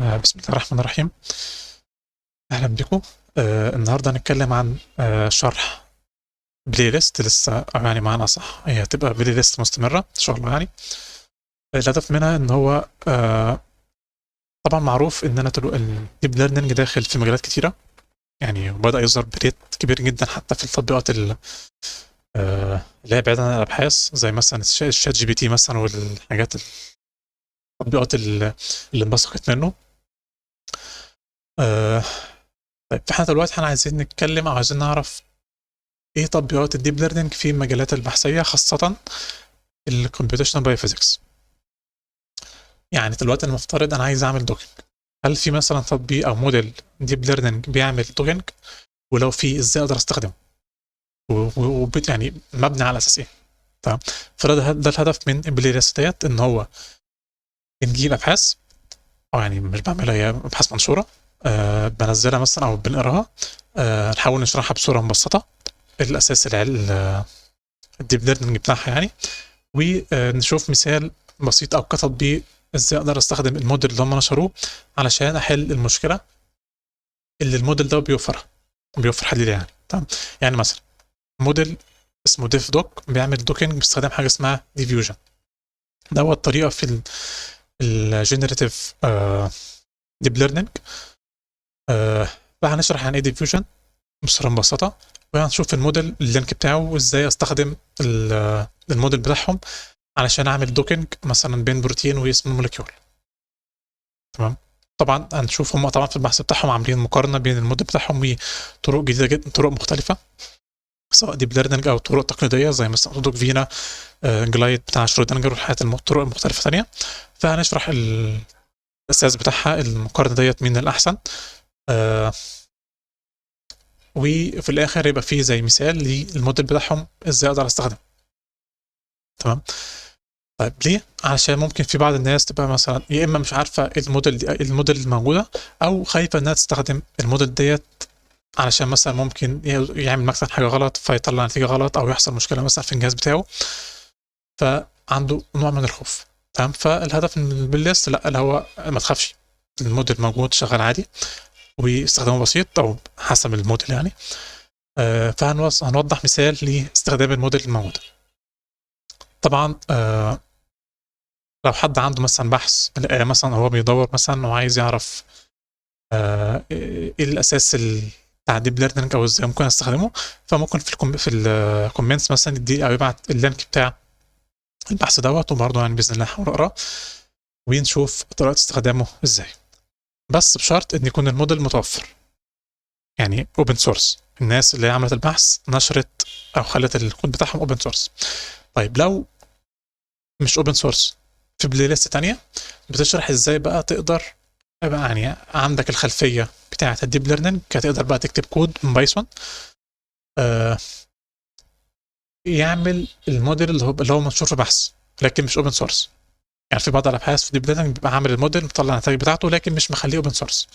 بسم الله الرحمن الرحيم. أهلا بكم. النهاردة هنتكلم عن شرح بلاي ليست لسه، أو يعني معنى صح هي هتبقى بلاي ليست مستمرة إن شاء الله. يعني الهدف منها إن هو طبعا معروف إن أنا الديب ليرنينج داخل في مجالات كتيرة، يعني وبدأ يظهر بريت كبير جدا حتى في التطبيقات اللي هي بعيدة عن الأبحاث، زي مثلا الشات جي بي تي مثلا، والحاجات التطبيقات اللي انبثقت منه. طيب فاحنا دلوقتي عايزين نتكلم او عايزين نعرف ايه تطبيقات الديب ليرنينج في المجالات البحثيه، خاصه الكمبيوتيشنال بايوفيزيكس. يعني دلوقتي المفترض انا عايز اعمل دوكينج، هل في مثلا تطبيق او موديل ديب ليرنينج بيعمل دوكينج؟ ولو في، ازاي اقدر استخدمه؟ يعني مبني على اساس ايه؟ تمام. ده الهدف من البلاي ليست ديت، ان هو بنجيب ابحاث، او يعني مش بعملها، هي ابحاث منشوره، بنزلها مثلا او بنقراها، نحاول نشرحها بصوره مبسطه، الاساس الديب ليرنينج بتاعها يعني، ونشوف مثال بسيط او كتطبيق ازاي اقدر استخدم الموديل اللي هم نشروه علشان احل المشكله اللي الموديل ده بيوفر حل ليها يعني. تمام. يعني مثلا موديل اسمه ديف دوك بيعمل دوكينج باستخدام حاجه اسمها ديفيوجن. دوت طريقه في الجنريتيف ديب ليرنينج. فهنشرح يعني ايه ديفيوجن بصوره مبسطه، وهنشوف الموديل اللينك بتاعه وازاي استخدم الموديل بتاعهم علشان اعمل دوكينج مثلا بين بروتين واسم الموليكيول. تمام. طبعا هنشوف هم طبعا في البحث بتاعهم عاملين مقارنه بين الموديل بتاعهم وطرق جديده جدا، طرق مختلفه، سواء ديب ليرنينج او طرق تقليديه زي مثلا دوك فينا، جلايد بتاع شرودنجر، والحاجات الطرق المختلفه ثانيه. فهنشرح الاساس بتاعها، المقارنه ديت مين الاحسن، وفي الاخر يبقى فيه زي مثال للموديل بتاعهم ازاي اقدر استخدمه. تمام. طيب ليه؟ علشان ممكن في بعض الناس تبقى مثلا يا اما مش عارفه الموديل الموجوده، او خايفه انها تستخدم الموديل ديت علشان مثلا ممكن يعمل مثلا حاجه غلط فيطلع نتيجه غلط، او يحصل مشكله مثلا في الجهاز بتاعه، فعنده نوع من الخوف. تمام. فالهدف من البلاي لا، اللي هو ما تخافش، الموديل موجود شغال عادي واستخدامه بسيط او حسب الموديل يعني. فهنوضح مثال لاستخدام الموديل الموجود. طبعا لو حد عنده مثلا بحث، مثلا هو بيدور مثلا وعايز يعرف ايه الاساس بتاع الديب ليرنينج او ازاي ممكن استخدمه، فممكن في الكومنتس مثلا يدي او يبعت اللينك بتاع البحث دوت، وبرضه يعني باذن الله هحاول اقراه ونشوف طريقه استخدامه ازاي، بس بشرط ان يكون الموديل متوفر، يعني اوبن سورس. الناس اللي عملت البحث نشرت او خلت الكود بتاعهم اوبن سورس. طيب لو مش اوبن سورس، في بلاي ليست تانية بتشرح ازاي بقى تقدر يبقى يعني عندك الخلفيه بتاعه الديب ليرنينج، هتقدر بقى تكتب كود من بايثون يعمل الموديل اللي هو منشور في بحث، لكن مش اوبن سورس. يعني في بعض الابحاث في ديب ليرنينج بيبقى عامل الموديل مطلع النتائج بتاعته لكن مش مخليه اوبن سورس.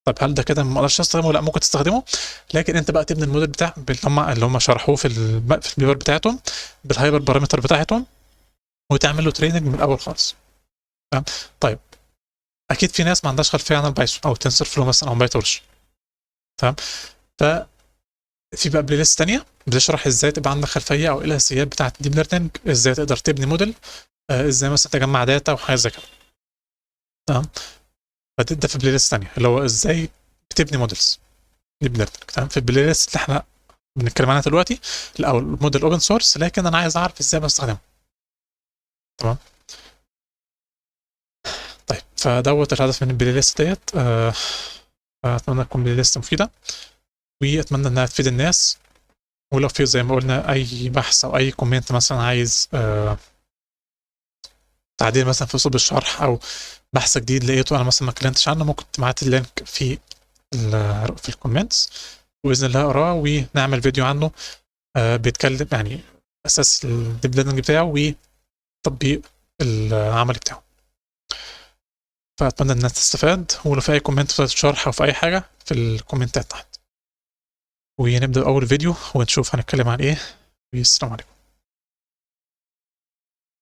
طب هل ده كده ما اقدرش استخدمه؟ لا، ممكن تستخدمه، لكن انت بقى تبني الموديل بتاع اللي هم شرحوه في البيبر بتاعتهم بالهايبر بارامتر بتاعتهم، وتعمل له تريننج من الاول خالص. تمام. طيب اكيد في ناس ما عندهاش خلفيه عن البايثون او تنسر فلو مثلا او بايتورش. تمام. ففي بقى بلاي ليست ثانيه بتشرح ازاي تبقى عندك خلفيه او الاساسيات بتاعه الديب ليرنينج، ازاي تقدر تبني موديل، ازاي مثلا تجمع داتا وحاجات زي كده. تمام. فده في بلاي ليست ثانيه اللي هو ازاي بتبني موديلز ديب ليرنينج. تمام. في البلاي ليست اللي احنا بنتكلم عنها دلوقتي، الاول الموديل اوبن سورس، لكن انا عايز اعرف ازاي بستخدمه. تمام. طيب فدوت الهدف من البلاي ليست ديت. اتمنى تكون بلاي ليست مفيده، واتمنى انها تفيد الناس. ولو في زي ما قلنا اي بحث او اي كومنت مثلا عايز تعديل مثلا في اسلوب الشرح، او بحث جديد لقيته انا مثلا ما اتكلمتش عنه، ممكن تبعت اللينك في الكومنتس، وباذن الله اقراه ونعمل فيديو عنه بيتكلم يعني اساس الديب ليرنينج بتاعه وتطبيق العمل بتاعه. فاتمنى الناس تستفاد، ولو في اي كومنت في الشرح او في اي حاجه في الكومنتات تحت. ونبدا اول فيديو ونشوف هنتكلم عن ايه. والسلام عليكم.